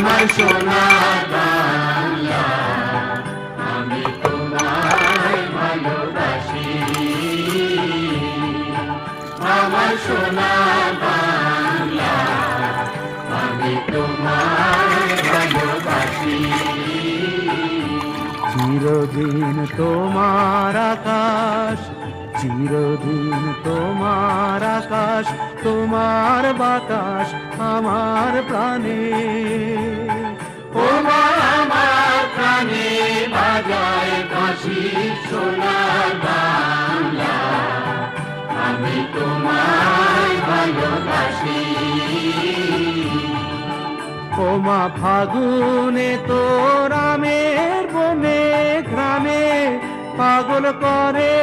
আমার সোনার বাংলা, আমি তোমায় ভালোবাসি। আমার সোনার বাংলা, আমি তোমায় ভালোবাসি। চিরদিন তোমার আকাশ, চিরদিন তোমার আকাশ, তোমার বাতাস আমার প্রাণে। ও মা আমার প্রাণে বাজায় বাঁশি সোনার বাংলা, আমি তোমায় ভালোবাসি। ও মা ফাগুনে তোর আমের বনে ঘ্রাণে পাগল করে